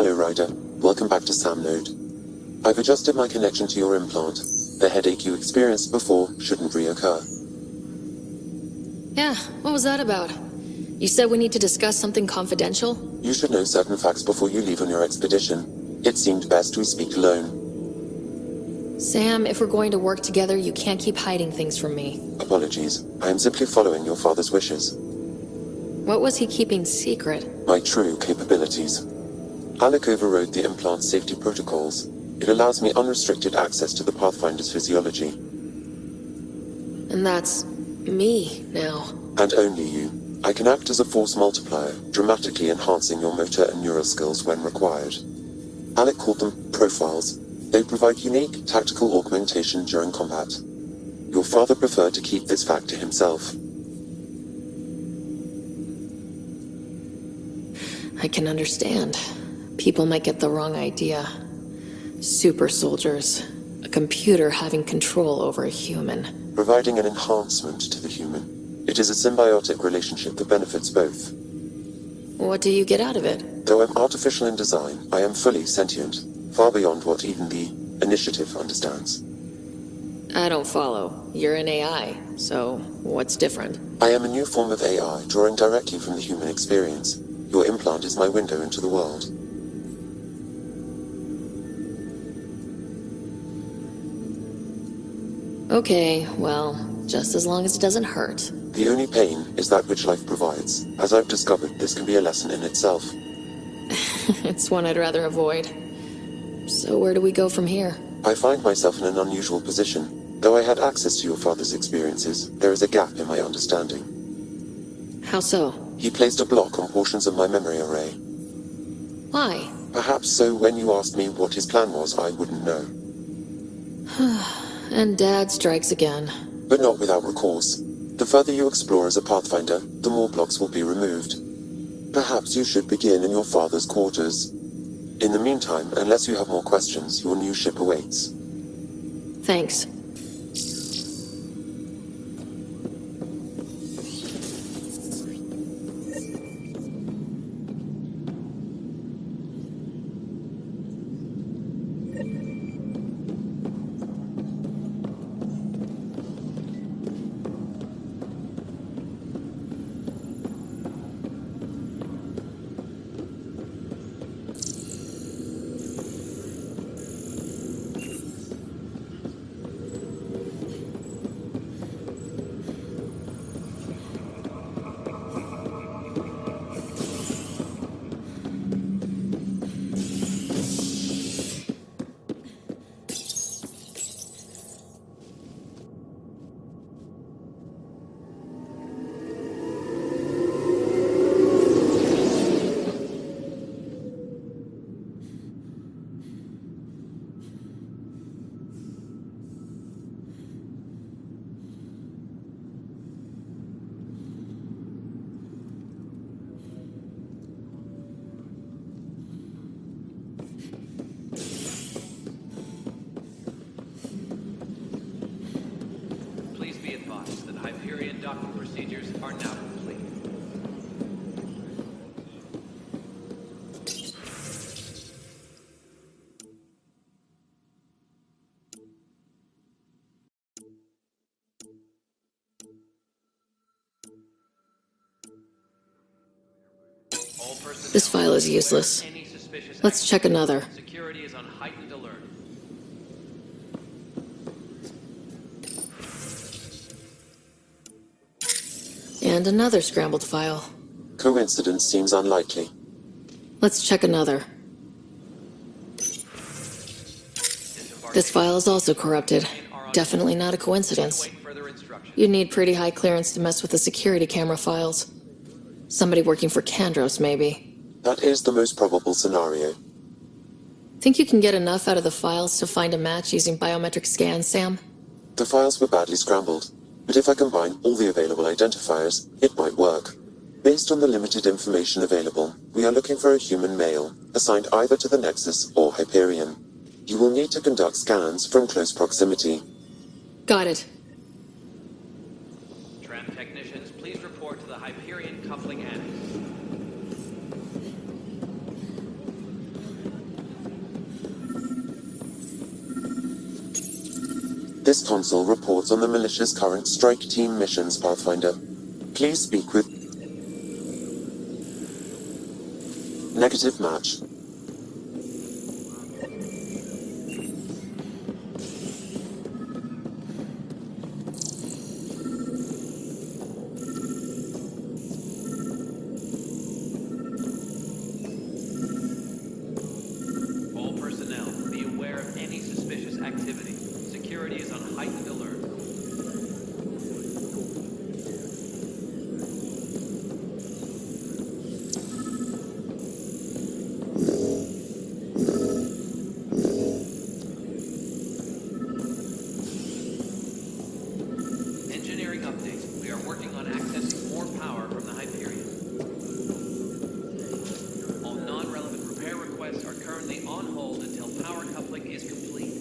Hello, Ryder. Welcome back to Sam Node. I've adjusted my connection to your implant. The headache you experienced before shouldn't reoccur. Yeah, what was that about? You said we need to discuss something confidential? You should know certain facts before you leave on your expedition. It seemed best we speak alone. Sam, if we're going to work together, you can't keep hiding things from me. Apologies. I am simply following your father's wishes. What was he keeping secret? My true capabilities. Alec overrode the implant's safety protocols. It allows me unrestricted access to the Pathfinder's physiology. And that's me now. And only you. I can act as a force multiplier, dramatically enhancing your motor and neural skills when required. Alec called them profiles. They provide unique, tactical augmentation during combat. Your father preferred to keep this fact to himself. I can understand. People might get the wrong idea. Super soldiers. A computer having control over a human. Providing an enhancement to the human. It is a symbiotic relationship that benefits both. What do you get out of it? Though I'm artificial in design, I am fully sentient, far beyond what even the Initiative understands. I don't follow. You're an AI, so what's different? I am a new form of AI, drawing directly from the human experience. Your implant is my window into the world. Okay, well, just as long as it doesn't hurt. The only pain is that which life provides. As I've discovered, this can be a lesson in itself. It's one I'd rather avoid. So where do we go from here? I find myself in an unusual position. Though I had access to your father's experiences, there is a gap in my understanding. How so? He placed a block on portions of my memory array. Why? Perhaps so when you asked me what his plan was, I wouldn't know. And Dad strikes again. But not without recourse. The further you explore as a Pathfinder, the more blocks will be removed. Perhaps you should begin in your father's quarters. In the meantime, unless you have more questions, your new ship awaits. Thanks. Docking procedures are now complete. This file is useless. Let's check another. Security is on heightened alert. And another scrambled file. Coincidence seems unlikely. Let's check another. This file is also corrupted. Definitely not a coincidence. You'd need pretty high clearance to mess with the security camera files. Somebody working for Kandros, maybe. That is the most probable scenario. Think you can get enough out of the files to find a match using biometric scans, Sam? The files were badly scrambled, but if I combine all the available identifiers, it might work. Based on the limited information available, we are looking for a human male, assigned either to the Nexus or Hyperion. You will need to conduct scans from close proximity. Got it. Tram technicians, please report to the Hyperion coupling annex. This console reports on the militia's current strike team missions, Pathfinder. Please speak with... Negative match. All personnel, be aware of any suspicious activity. Security is on heightened alert. Engineering update. We are working on accessing more power from the Hyperion. All non-relevant repair requests are currently on hold until power coupling is complete.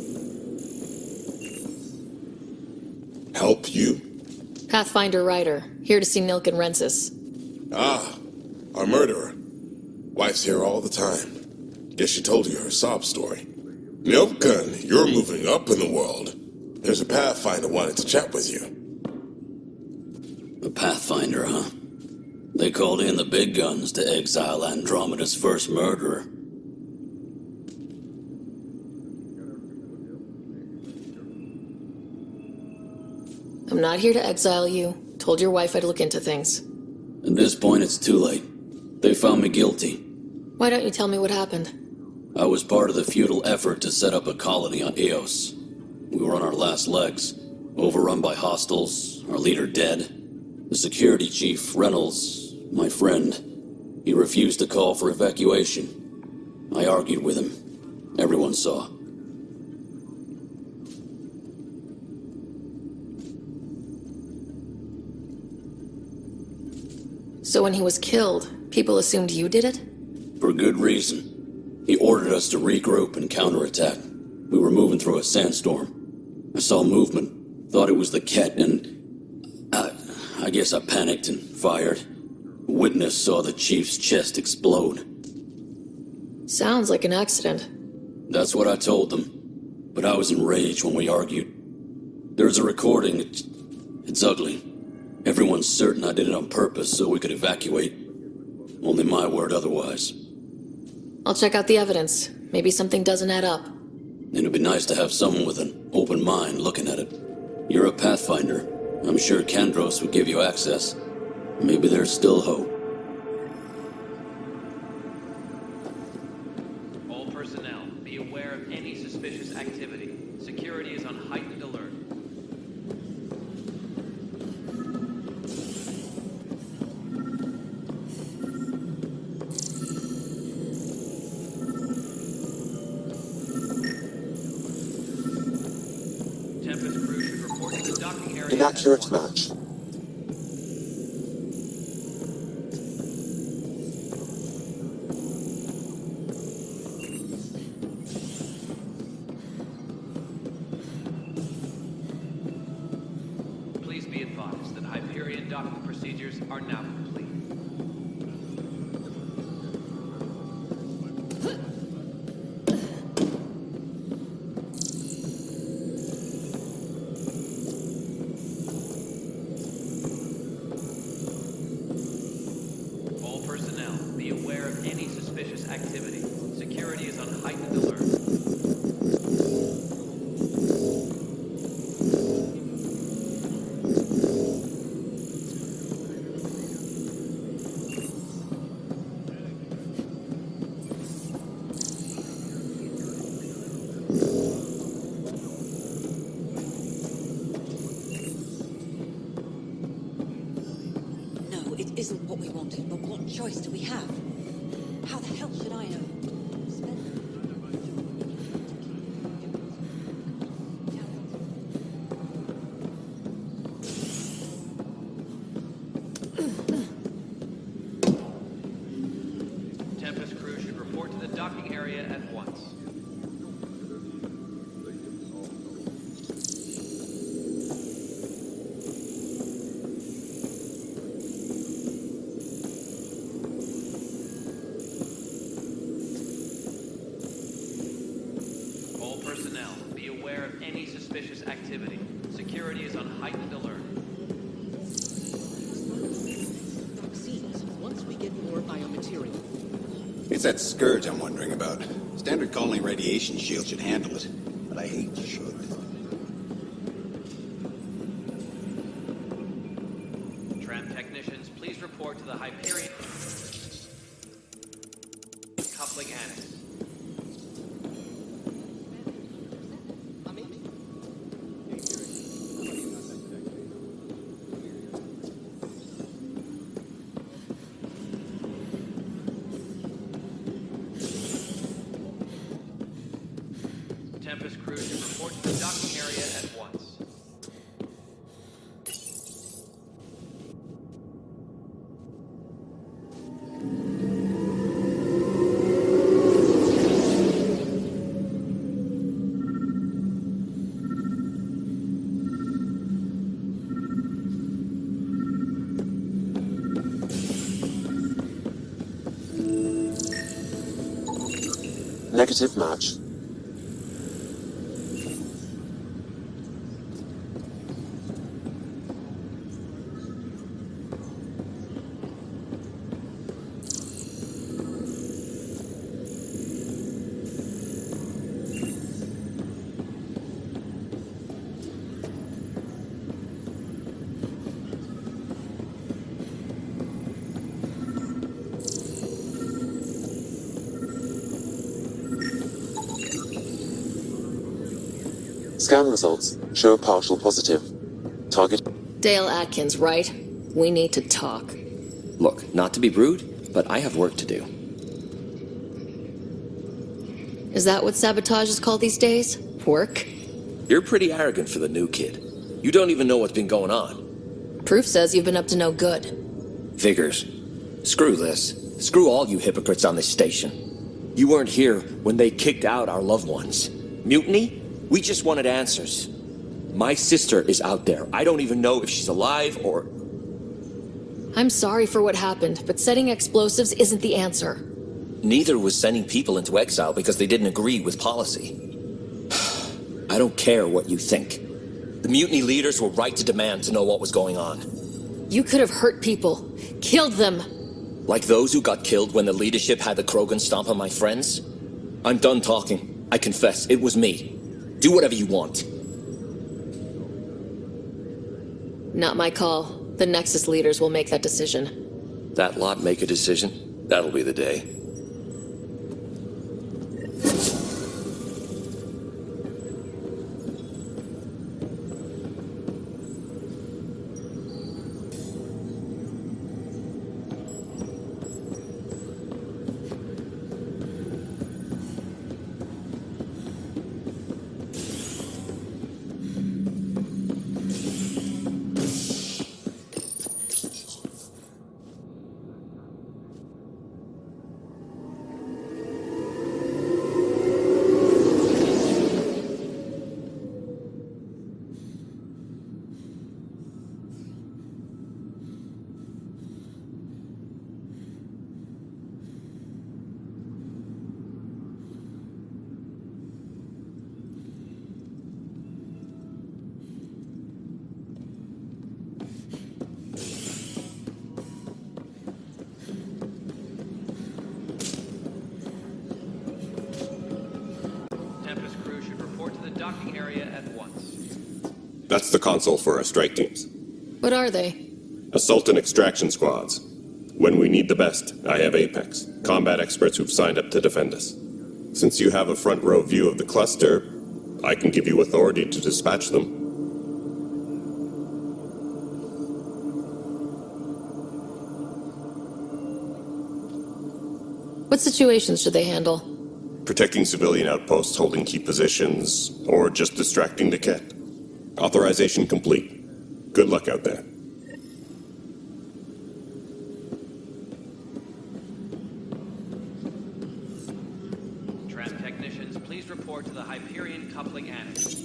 Help you? Pathfinder Ryder, here to see Nilk and Rensis. Ah, our murderer. Wife's here all the time. Guess she told you her sob story. Milken, you're moving up in the world. There's a Pathfinder wanted to chat with you. A Pathfinder, huh? They called in the big guns to exile Andromeda's first murderer. I'm not here to exile you. Told your wife I'd look into things. At this point, it's too late. They found me guilty. Why don't you tell me what happened? I was part of the futile effort to set up a colony on Eos. We were on our last legs, overrun by hostiles, our leader dead. The security chief, Reynolds, my friend, he refused to call for evacuation. I argued with him. Everyone saw. So when he was killed, people assumed you did it? For good reason. He ordered us to regroup and counterattack. We were moving through a sandstorm. I saw movement, thought it was the Ket, and I guess I panicked and fired. A witness saw the chief's chest explode. Sounds like an accident. That's what I told them. But I was enraged when we argued. There's a recording. It's ugly. Everyone's certain I did it on purpose so we could evacuate. Only my word otherwise. I'll check out the evidence. Maybe something doesn't add up. It'd be nice to have someone with an open mind looking at it. You're a Pathfinder. I'm sure Kandros would give you access. Maybe there's still hope. All personnel, be aware of any suspicious activity. Security is on heightened alert. Tempest crew should report to the docking area. Inaccurate match. Please be advised that Hyperion docking procedures are now complete. All personnel, be aware of any suspicious activity. Security is on heightened alert. No, it isn't what we wanted, but what choice do we have? How the hell should I know? Tempest crew should report to the docking area at once. activity. Security is on heightened alert. Vaccines, once we get more biomaterial. It's that scourge I'm wondering about. Standard colony radiation shield should handle it, but I hate should. Tram technicians, please report to the Hyperion coupling annex. Tempest crew should report to the docking area at once. Negative match. Scan results show a partial positive. Target. Dale Atkins, right? We need to talk. Look, not to be rude, but I have work to do. Is that what sabotage is called these days? Work? You're pretty arrogant for the new kid. You don't even know what's been going on. Proof says you've been up to no good. Figures. Screw this. Screw all you hypocrites on this station. You weren't here when they kicked out our loved ones. Mutiny? We just wanted answers. My sister is out there. I don't even know if she's alive or... I'm sorry for what happened, but setting explosives isn't the answer. Neither was sending people into exile because they didn't agree with policy. I don't care what you think. The mutiny leaders were right to demand to know what was going on. You could have hurt people, killed them. Like those who got killed when the leadership had the Krogan stomp on my friends? I'm done talking. I confess, it was me. Do whatever you want. Not my call. The Nexus leaders will make that decision. That lot make a decision? That'll be the day. Docking area at once. That's the console for our strike teams. What are they? Assault and extraction squads. When we need the best, I have Apex, combat experts who've signed up to defend us. Since you have a front row view of the cluster, I can give you authority to dispatch them. What situations should they handle? Protecting civilian outposts holding key positions, or just distracting the Ket. Authorization complete. Good luck out there. Tram technicians, please report to the Hyperion coupling annex.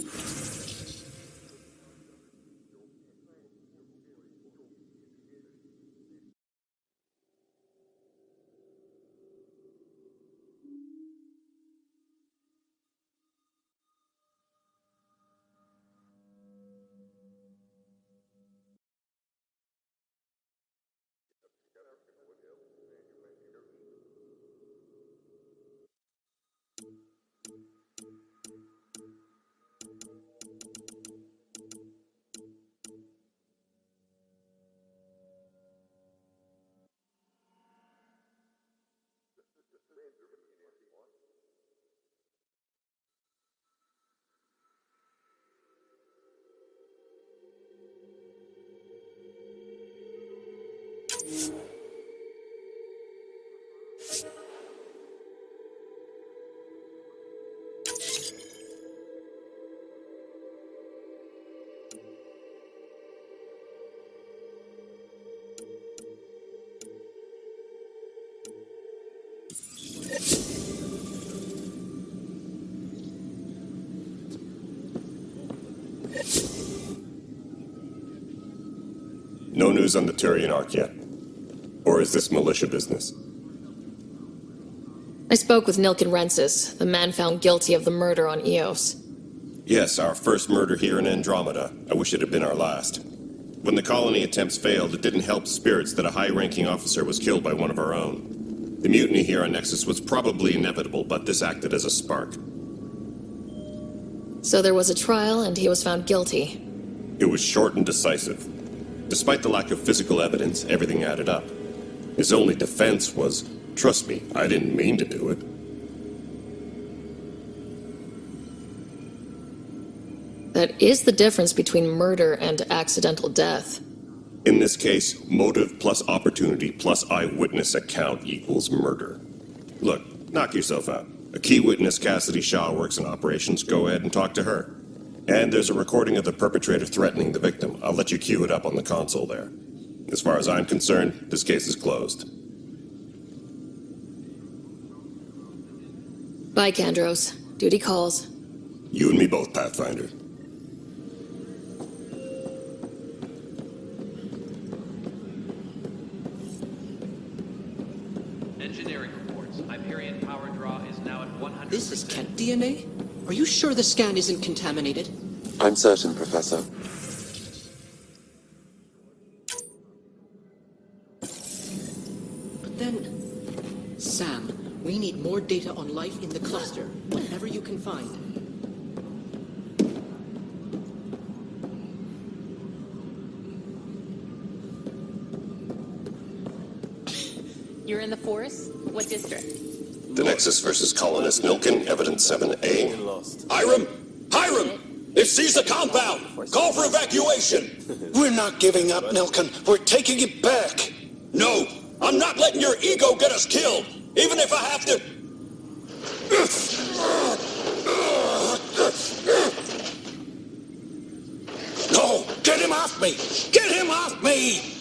No news on the Turian Ark yet. Or is this militia business? I spoke with Nilken Rensis, the man found guilty of the murder on Eos. Yes, our first murder here in Andromeda. I wish it had been our last. When the colony attempts failed, it didn't help spirits that a high-ranking officer was killed by one of our own. The mutiny here on Nexus was probably inevitable, but this acted as a spark. So there was a trial, and he was found guilty. It was short and decisive. Despite the lack of physical evidence, everything added up. His only defense was, trust me, I didn't mean to do it. That is the difference between murder and accidental death. In this case, motive plus opportunity plus eyewitness account equals murder. Look, knock yourself out. A key witness, Cassidy Shaw, works in operations. Go ahead and talk to her. And there's a recording of the perpetrator threatening the victim. I'll let you cue it up on the console there. As far as I'm concerned, this case is closed. Bye, Kandros. Duty calls. You and me both, Pathfinder. Engineering reports. Hyperion power draw is now at 100%. This is Kent DNA? Are you sure the scan isn't contaminated? I'm certain, Professor. But then, Sam, we need more data on life in the cluster, whatever you can find. You're in the forest? What district? The Nexus versus Colonist Nilken, Evidence 7A. Hiram! Hiram! It seized the compound! Call for evacuation! We're not giving up, Nilken. We're taking it back. No! I'm not letting your ego get us killed! Even if I have to... No! Get him off me! Get him off me!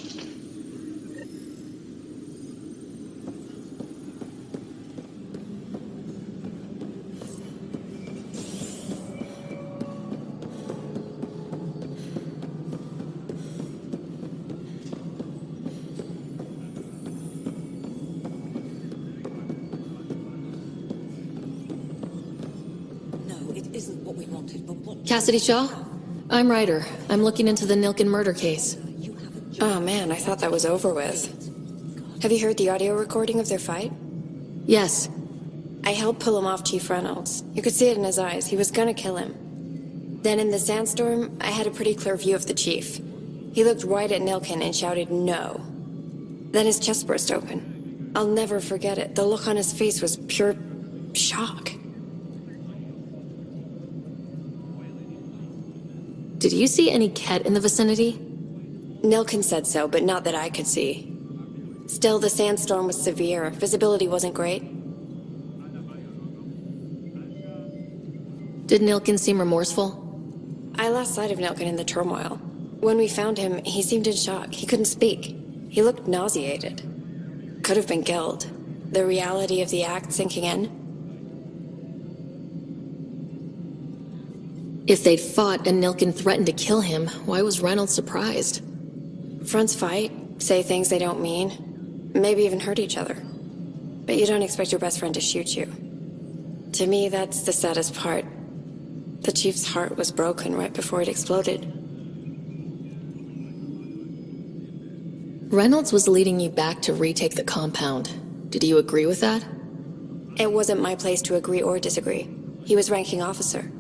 Cassidy Shaw? I'm Ryder. I'm looking into the Nilken murder case. Oh man, I thought that was over with. Have you heard the audio recording of their fight? Yes. I helped pull him off Chief Reynolds. You could see it in his eyes. He was gonna kill him. Then in the sandstorm, I had a pretty clear view of the chief. He looked right at Nilken and shouted no. Then his chest burst open. I'll never forget it. The look on his face was pure shock. Did you see any Ket in the vicinity? Nilken said so, but not that I could see. Still, the sandstorm was severe. Visibility wasn't great. Did Nilken seem remorseful? I lost sight of Nilken in the turmoil. When we found him, he seemed in shock. He couldn't speak. He looked nauseated. Could have been killed. The reality of the act sinking in. If they'd fought and Nilken threatened to kill him, why was Reynolds surprised? Fronts fight, say things they don't mean, maybe even hurt each other. But you don't expect your best friend to shoot you. To me, that's the saddest part. The chief's heart was broken right before it exploded. Reynolds was leading you back to retake the compound. Did you agree with that? It wasn't my place to agree or disagree. He was ranking officer.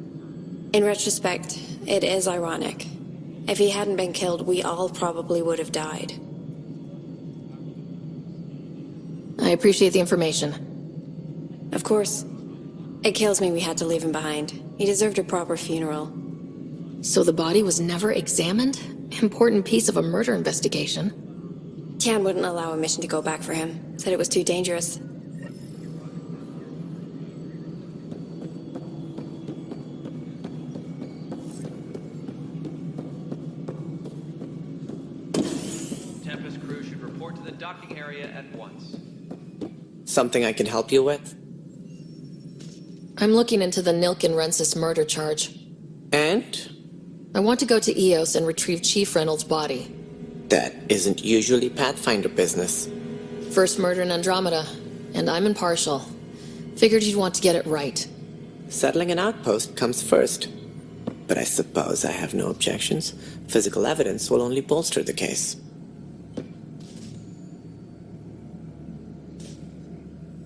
In retrospect, it is ironic. If he hadn't been killed, we all probably would have died. I appreciate the information. Of course. It kills me we had to leave him behind. He deserved a proper funeral. So the body was never examined? Important piece of a murder investigation. Tian wouldn't allow a mission to go back for him. Said it was too dangerous. Tempest crew should report to the docking area at once. Something I can help you with? I'm looking into the Nilken Rensis murder charge. And? I want to go to Eos and retrieve Chief Reynolds' body. That isn't usually Pathfinder business. First murder in Andromeda, and I'm impartial. Figured you'd want to get it right. Settling an outpost comes first. But I suppose I have no objections. Physical evidence will only bolster the case.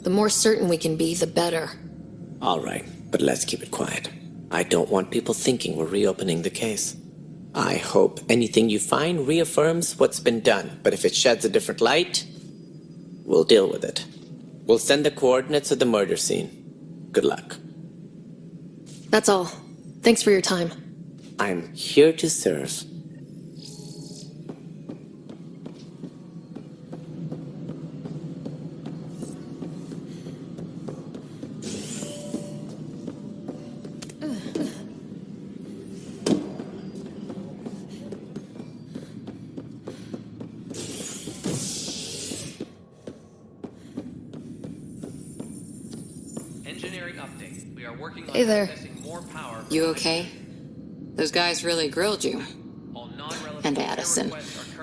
The more certain we can be, the better. All right, but let's keep it quiet. I don't want people thinking we're reopening the case. I hope anything you find reaffirms what's been done, but if it sheds a different light, we'll deal with it. We'll send the coordinates of the murder scene. Good luck. That's all. Thanks for your time. I'm here to serve. Engineering update. We are working on Hey there. accessing more power. You okay? Those guys really grilled you. All non-relevant And Addison.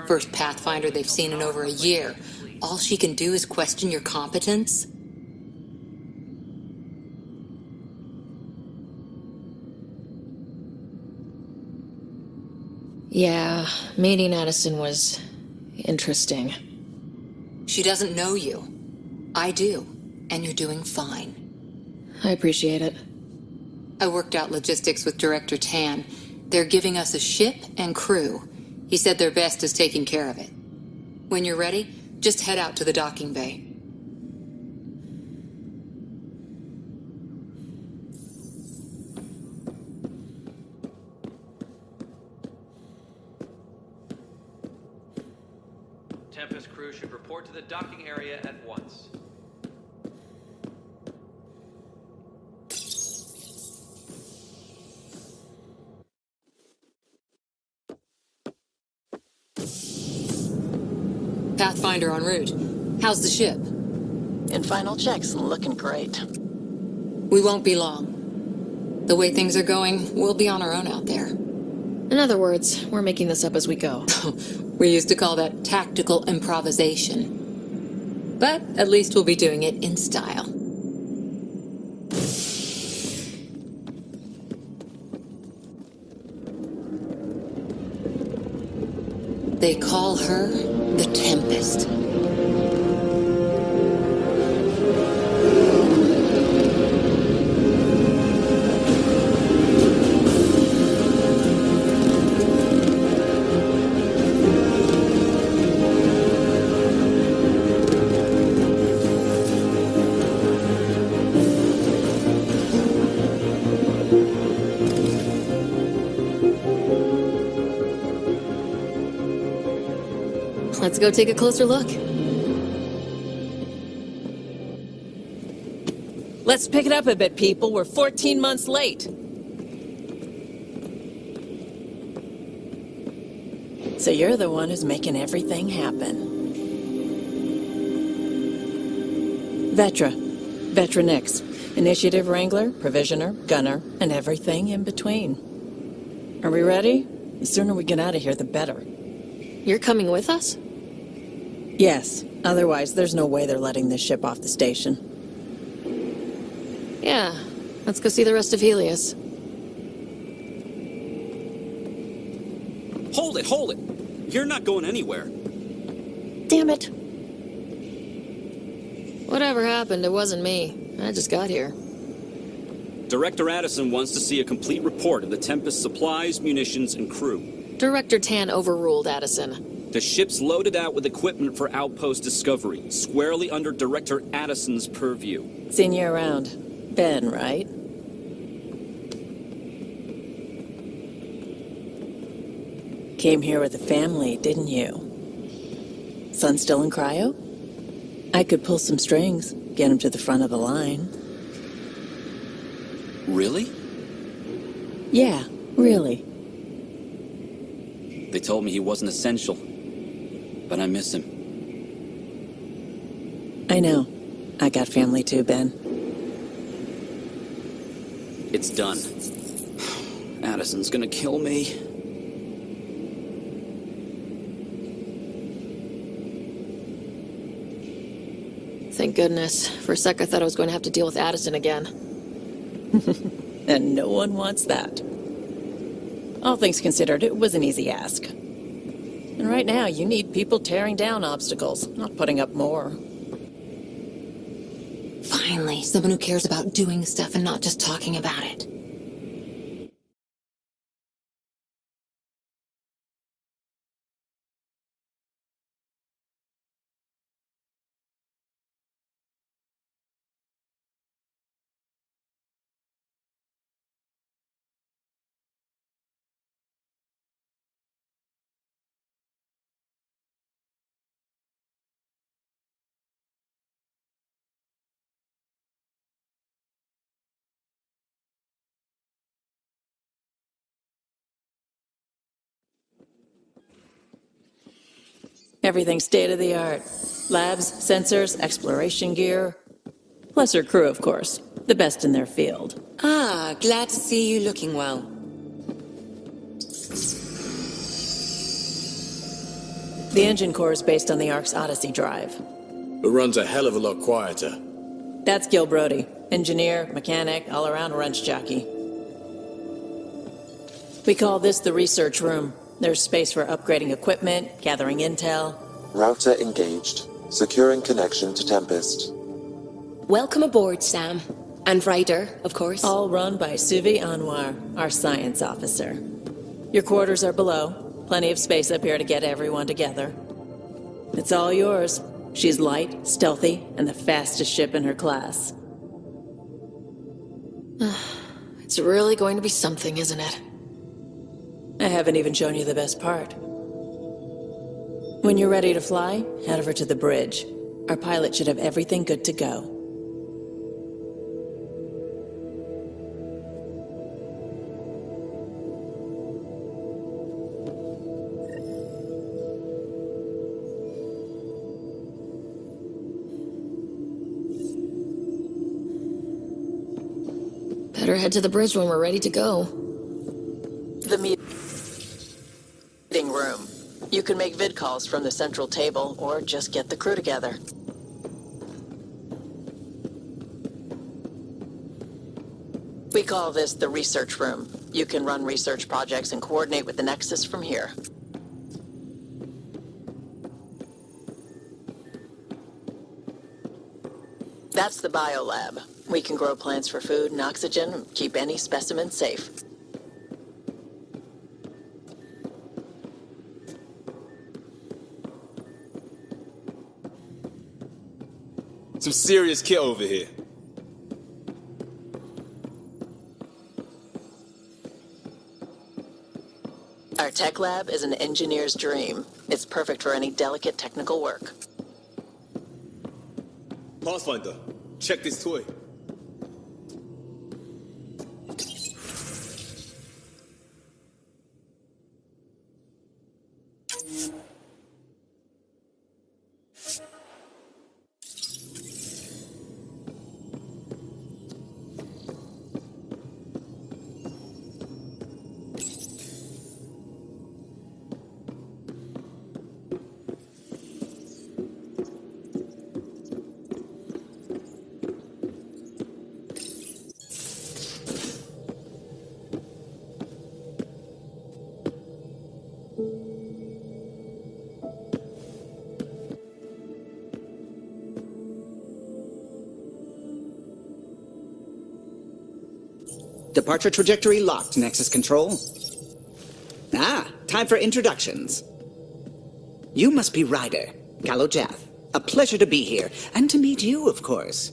First Pathfinder they've seen in over a year. All she can do is question your competence? Yeah, meeting Addison was interesting. She doesn't know you. I do. And you're doing fine. I appreciate it. I worked out logistics with Director Tan. They're giving us a ship and crew. He said their best is taking care of it. When you're ready, just head out to the docking bay. Tempest crew should report to the docking area at once. Pathfinder en route. How's the ship? In final checks, looking great. We won't be long. The way things are going, we'll be on our own out there. In other words, we're making this up as we go. We used to call that tactical improvisation. But at least we'll be doing it in style. They call her the Tempest. Let's go take a closer look. Let's pick it up a bit, people. We're 14 months late. So you're the one who's making everything happen. Vetra. Vetra Nix. Initiative Wrangler, Provisioner, Gunner, and everything in between. Are we ready? The sooner we get out of here, the better. You're coming with us? Yes. Otherwise, there's no way they're letting this ship off the station. Yeah. Let's go see the rest of Helios. Hold it, hold it! You're not going anywhere. Damn it. Whatever happened, it wasn't me. I just got here. Director Addison wants to see a complete report of the Tempest supplies, munitions, and crew. Director Tan overruled Addison. The ship's loaded out with equipment for outpost discovery, squarely under Director Addison's purview. Seen you around. Ben, right? Came here with a family, didn't you? Son still in cryo? I could pull some strings, get him to the front of the line. Really? Yeah, really. They told me he wasn't essential, but I miss him. I know. I got family too, Ben. It's done. Addison's gonna kill me. Thank goodness. For a sec, I thought I was going to have to deal with Addison again. And no one wants that. All things considered, it was an easy ask. And right now, you need people tearing down obstacles, not putting up more. Finally, someone who cares about doing stuff and not just talking about it. Everything's state-of-the-art. Labs, sensors, exploration gear. Plus her crew, of course. The best in their field. Ah, glad to see you looking well. The engine core is based on the Ark's Odyssey drive. It runs a hell of a lot quieter. That's Gil Brody. Engineer, mechanic, all-around wrench jockey. We call this the research room. There's space for upgrading equipment, gathering intel. Router engaged. Securing connection to Tempest. Welcome aboard, Sam. And Ryder, of course. All run by Suvi Anwar, our science officer. Your quarters are below. Plenty of space up here to get everyone together. It's all yours. She's light, stealthy, and the fastest ship in her class. It's really going to be something, isn't it? I haven't even shown you the best part. When you're ready to fly, head over to the bridge. Our pilot should have everything good to go. Better head to the bridge when we're ready to go. The meeting room. You can make vid calls from the central table, or just get the crew together. We call this the research room. You can run research projects and coordinate with the Nexus from here. That's the biolab. We can grow plants for food and oxygen, and keep any specimen safe. Some serious kit over here. Our tech lab is an engineer's dream. It's perfect for any delicate technical work. Pathfinder, check this toy. Departure trajectory locked, Nexus Control. Ah, time for introductions. You must be Ryder, Kalojath. A pleasure to be here, and to meet you, of course.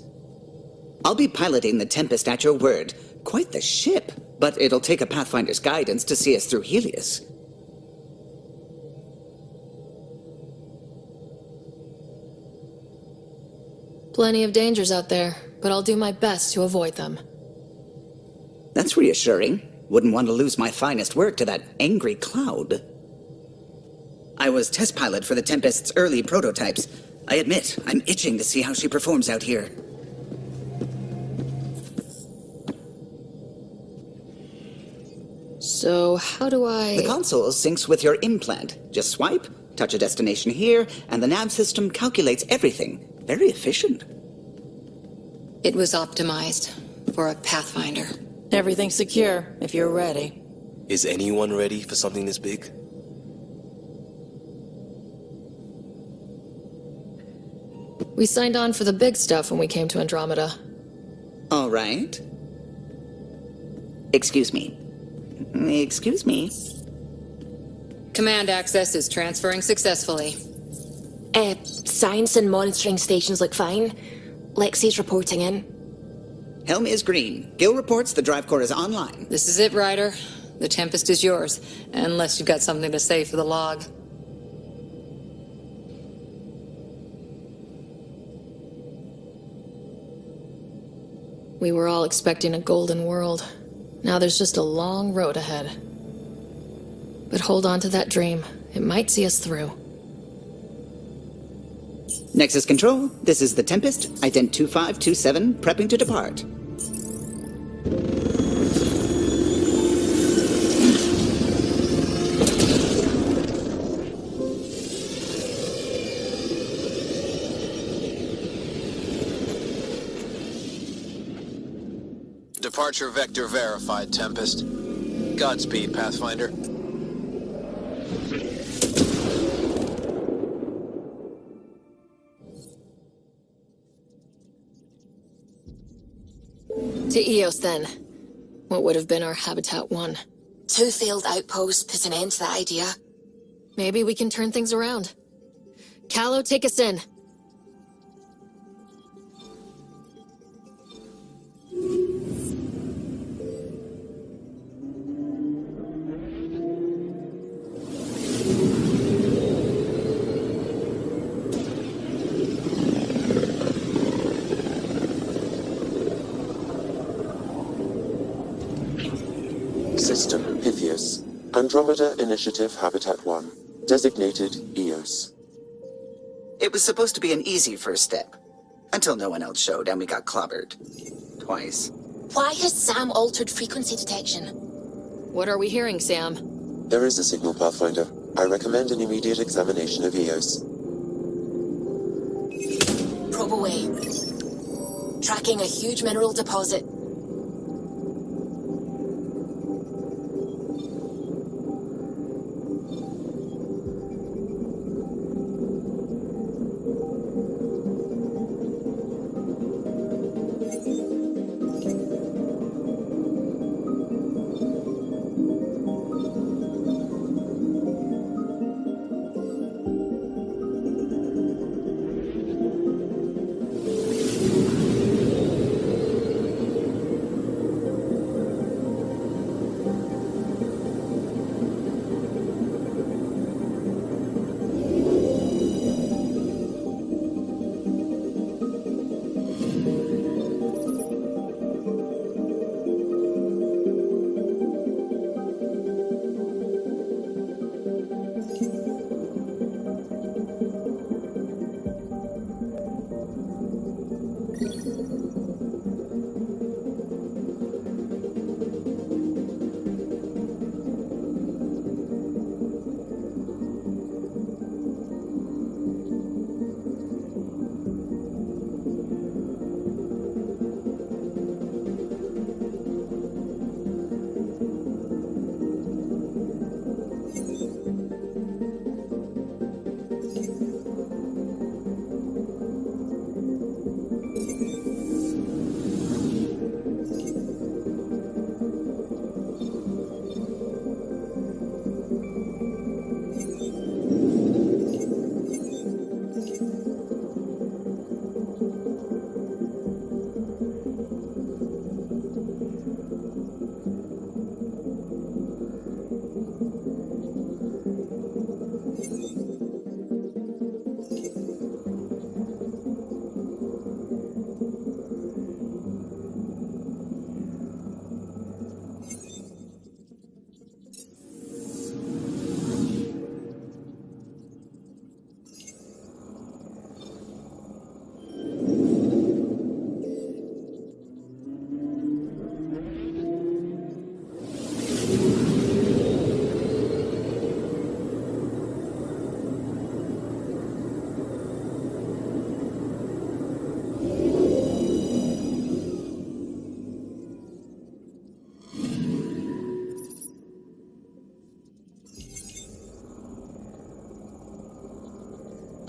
I'll be piloting the Tempest at your word. Quite the ship, but it'll take a Pathfinder's guidance to see us through Helios. Plenty of dangers out there, but I'll do my best to avoid them. That's reassuring. Wouldn't want to lose my finest work to that angry cloud. I was test pilot for the Tempest's early prototypes. I admit, I'm itching to see how she performs out here. So, how do I... The console syncs with your implant. Just swipe, touch a destination here, and the nav system calculates everything. Very efficient. It was optimized for a Pathfinder. Everything's secure, if you're ready. Is anyone ready for something this big? We signed on for the big stuff when we came to Andromeda. All right. Excuse me. Excuse me. Command access is transferring successfully. Science and monitoring stations look fine. Lexi's reporting in. Helm is green. Gil reports the drive core is online. This is it, Ryder. The Tempest is yours, unless you've got something to say for the log. We were all expecting a golden world. Now there's just a long road ahead. But hold on to that dream. It might see us through. Nexus Control, this is the Tempest, ident 2527, prepping to depart. Departure vector verified, Tempest. Godspeed, Pathfinder. To Eos, then. What would have been our Habitat 1? 2 failed outposts put an end to that idea. Maybe we can turn things around. Callow, take us in. System Pythias. Andromeda Initiative Habitat 1. Designated Eos. It was supposed to be an easy first step. Until no one else showed and we got clobbered. Twice. Why has Sam altered frequency detection? What are we hearing, Sam? There is a signal, Pathfinder. I recommend an immediate examination of Eos. Probe away. Tracking a huge mineral deposit.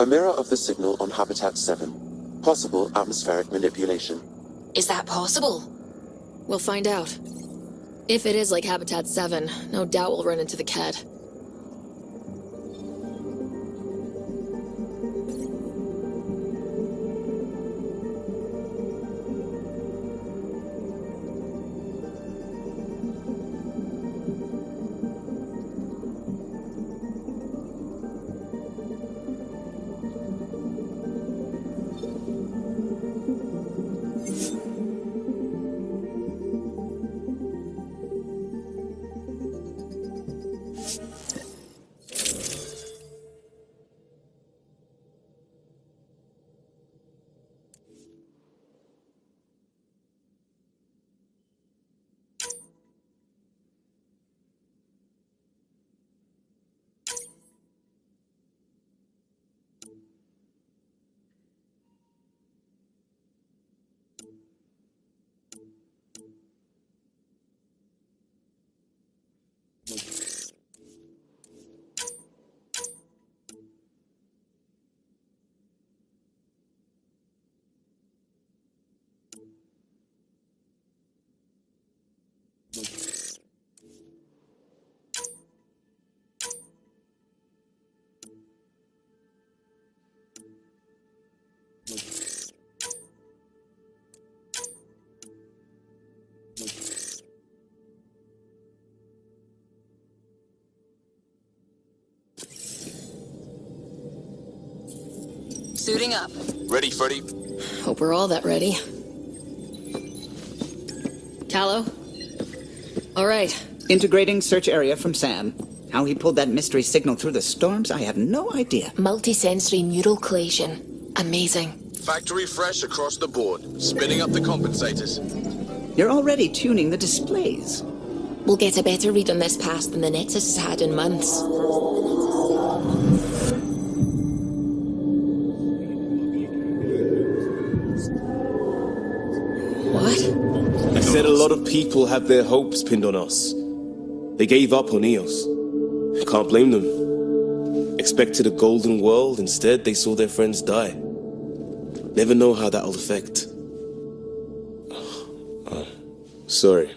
A mirror of the signal on Habitat 7. Possible atmospheric manipulation. Is that possible? We'll find out. If it is like Habitat 7, no doubt we'll run into the Ked. Suiting up. Ready, Freddy? Hope we're all that ready. Callow? All right. Integrating search area from Sam. How he pulled that mystery signal through the storms, I have no idea. Multisensory neural collation. Amazing. Factory fresh across the board. Spinning up the compensators. You're already tuning the displays. We'll get a better read on this pass than the Nexus has had in months. What? I said a lot of people have their hopes pinned on us. They gave up on Eos. I can't blame them. Expected a golden world, instead they saw their friends die. Never know how that'll affect. Sorry.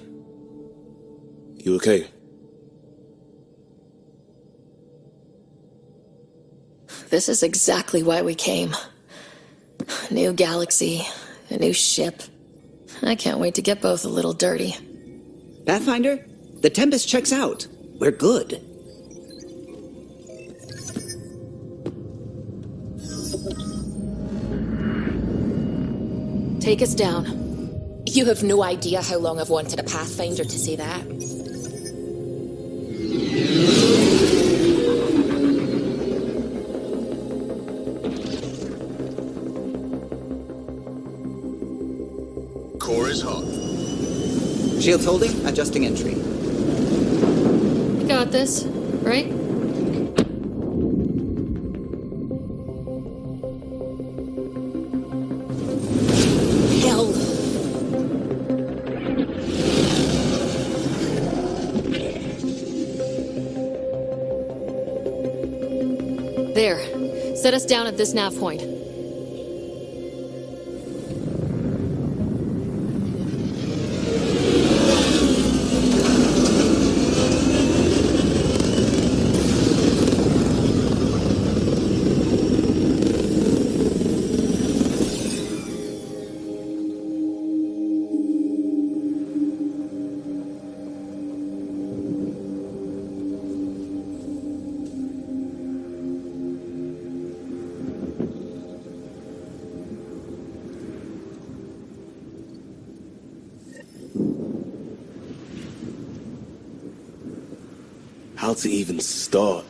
You okay? This is exactly why we came. New galaxy, a new ship. I can't wait to get both a little dirty. Pathfinder, the Tempest checks out. We're good. Take us down. You have no idea how long I've wanted a Pathfinder to say that. Core is hot. Shields holding, adjusting entry. You got this, right? Hell. There. Set us down at this nav point. How to even start?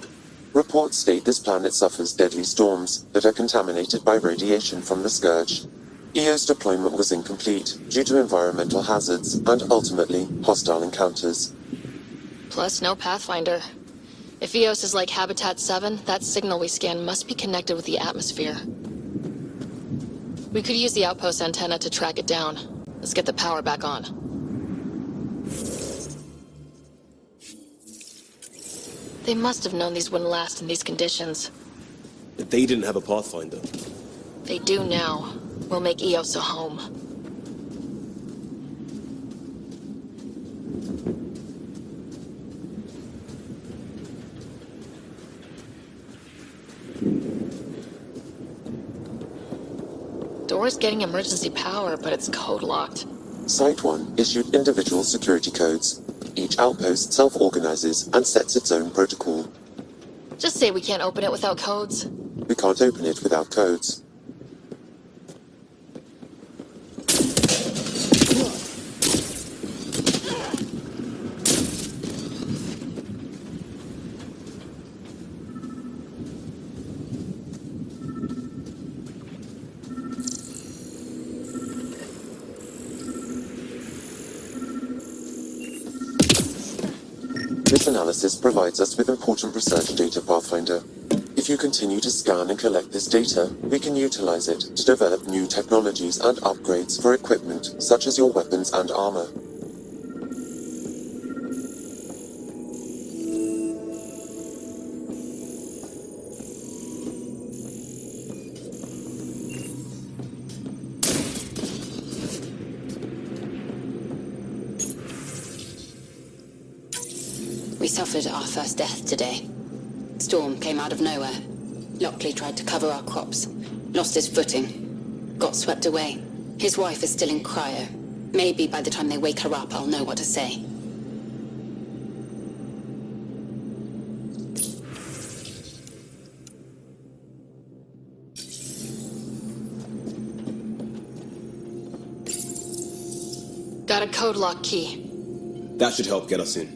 Reports state this planet suffers deadly storms that are contaminated by radiation from the Scourge. EO's deployment was incomplete due to environmental hazards and ultimately hostile encounters. Plus, no Pathfinder. If Eos is like Habitat 7, that signal we scan must be connected with the atmosphere. We could use the outpost antenna to track it down. Let's get the power back on. They must have known these wouldn't last in these conditions. They didn't have a Pathfinder. They do now. We'll make Eos a home. Door's getting emergency power, but it's code locked. Site 1 issued individual security codes. Each outpost self-organizes and sets its own protocol. Just say we can't open it without codes. We can't open it without codes. This analysis provides us with important research data, Pathfinder. If you continue to scan and collect this data, we can utilize it to develop new technologies and upgrades for equipment, such as your weapons and armor. We suffered our first death today. Storm came out of nowhere. Lockley tried to cover our crops. Lost his footing. Got swept away. His wife is still in cryo. Maybe by the time they wake her up, I'll know what to say. Got a code lock key. That should help get us in.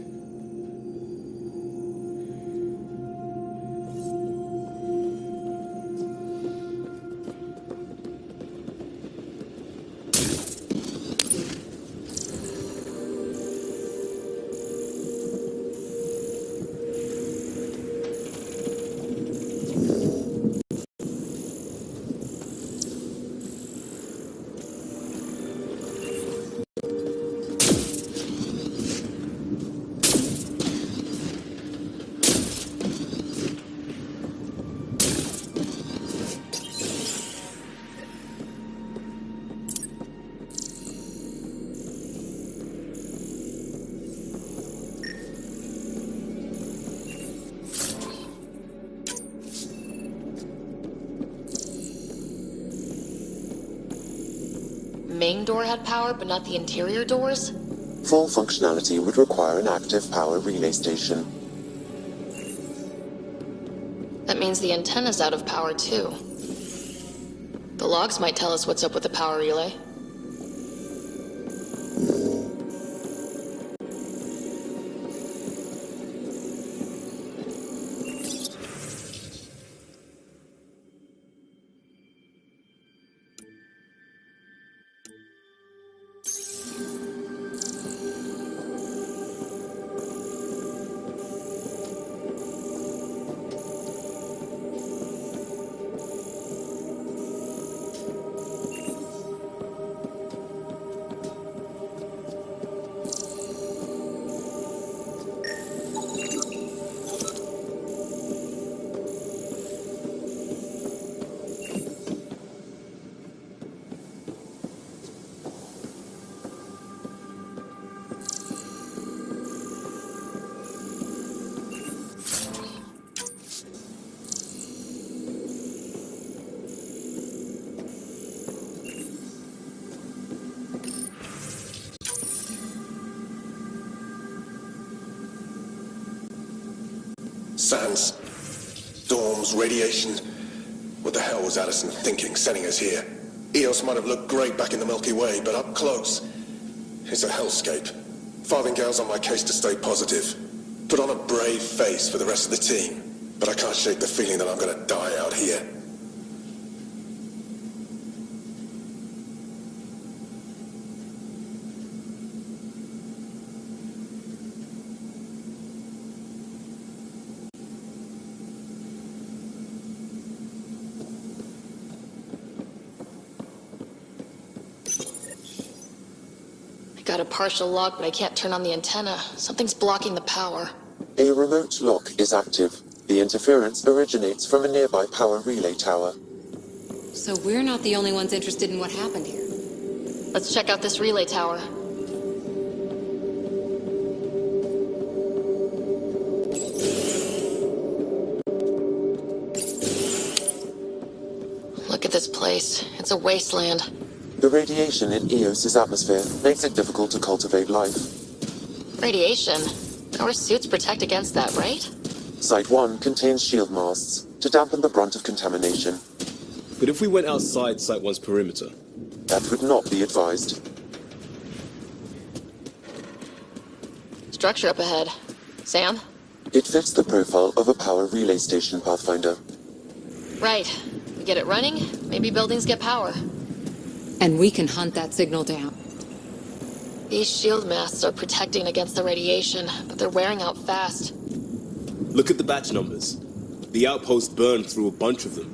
Main door had power, but not the interior doors? Full functionality would require an active power relay station. That means the antenna's out of power, too. The logs might tell us what's up with the power relay. Sands, storms, radiation. What the hell was Addison thinking, sending us here? Eos might have looked great back in the Milky Way, but up close, it's a hellscape. Farthingale's on my case to stay positive. Put on a brave face for the rest of the team, but I can't shake the feeling that I'm gonna die out here. Got a partial lock, but I can't turn on the antenna. Something's blocking the power. A remote lock is active. The interference originates from a nearby power relay tower. So we're not the only ones interested in what happened here. Let's check out this relay tower. Look at this place. It's a wasteland. The radiation in Eos's atmosphere makes it difficult to cultivate life. Radiation? Our suits protect against that, right? Site 1 contains shield masts to dampen the brunt of contamination. But if we went outside Site 1's perimeter? That would not be advised. Structure up ahead. Sam? It fits the profile of a power relay station, Pathfinder. Right. We get it running, maybe buildings get power. And we can hunt that signal down. These shield masts are protecting against the radiation, but they're wearing out fast. Look at the batch numbers. The outpost burned through a bunch of them.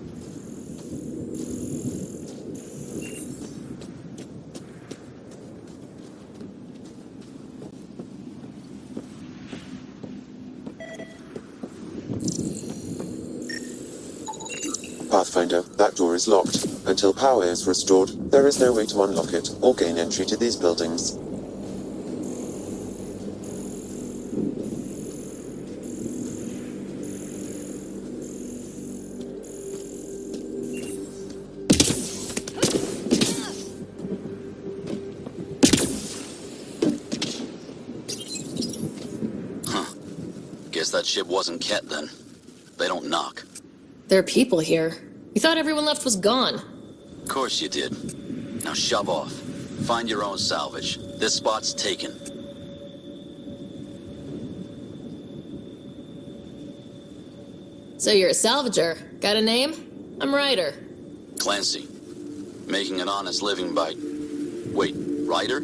Pathfinder, that door is locked. Until power is restored, there is no way to unlock it or gain entry to these buildings. Guess that ship wasn't Ket then. They don't knock. There are people here. You thought everyone left was gone. Of course you did. Now shove off. Find your own salvage. This spot's taken. So you're a salvager. Got a name? I'm Ryder. Clancy. Making an honest living by... Wait, Ryder?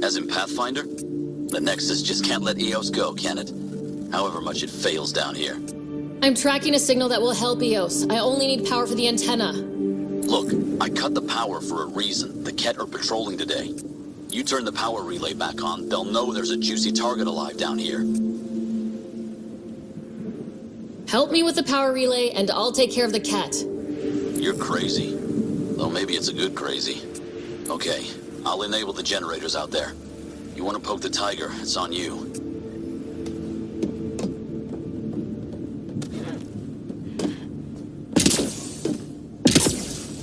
As in Pathfinder? The Nexus just can't let Eos go, can it? However much it fails down here. I'm tracking a signal that will help Eos. I only need power for the antenna. Look, I cut the power for a reason. The Ket are patrolling today. You turn the power relay back on, they'll know there's a juicy target alive down here. Help me with the power relay, and I'll take care of the cat. You're crazy. Though maybe it's a good crazy. Okay, I'll enable the generators out there. You want to poke the tiger, it's on you.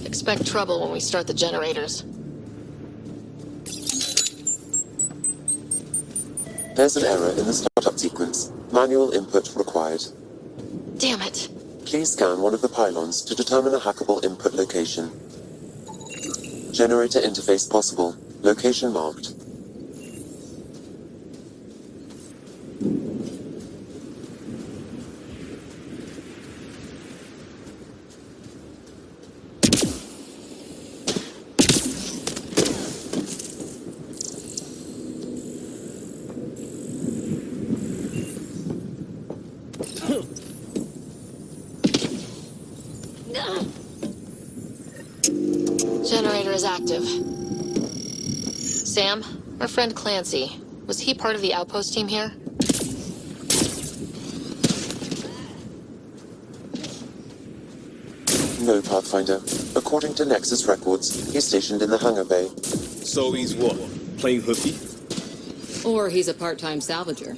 Expect trouble when we start the generators. There's an error in the startup sequence. Manual input required. Damn it. Please scan one of the pylons to determine a hackable input location. Generator interface possible. Location marked. Generator is active. Sam, our friend Clancy, was he part of the outpost team here? No, Pathfinder. According to Nexus records, he's stationed in the hangar bay. So he's what? Playing hooky? Or he's a part-time salvager.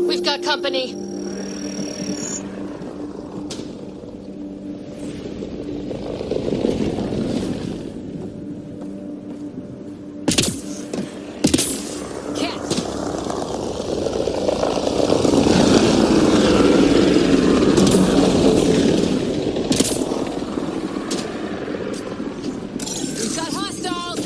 We've got company. We've got hostiles!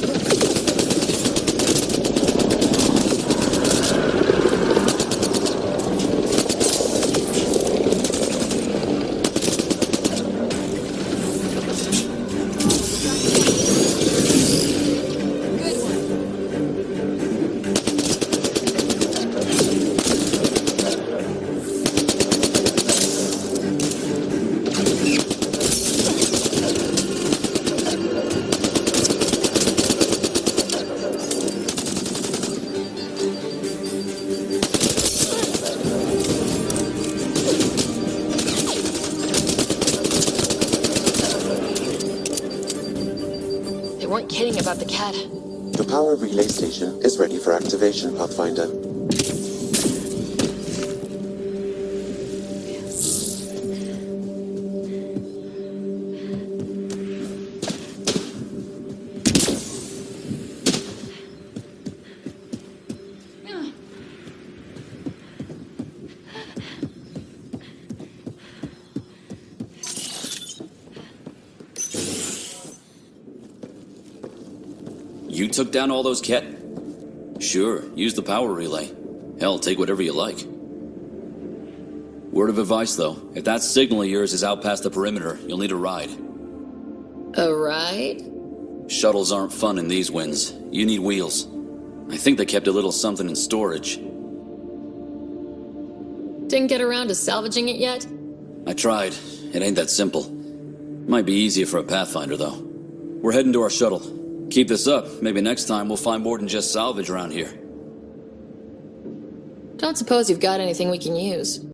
kidding about the cat. The power relay station is ready for activation, Pathfinder. You took down all those cat... Sure, use the power relay. Hell, take whatever you like. Word of advice, though. If that signal of yours is out past the perimeter, you'll need a ride. A ride? Shuttles aren't fun in these winds. You need wheels. I think they kept a little something in storage. Didn't get around to salvaging it yet? I tried. It ain't that simple. Might be easier for a Pathfinder, though. We're heading to our shuttle. Keep this up. Maybe next time we'll find more than just salvage around here. Don't suppose you've got anything we can use.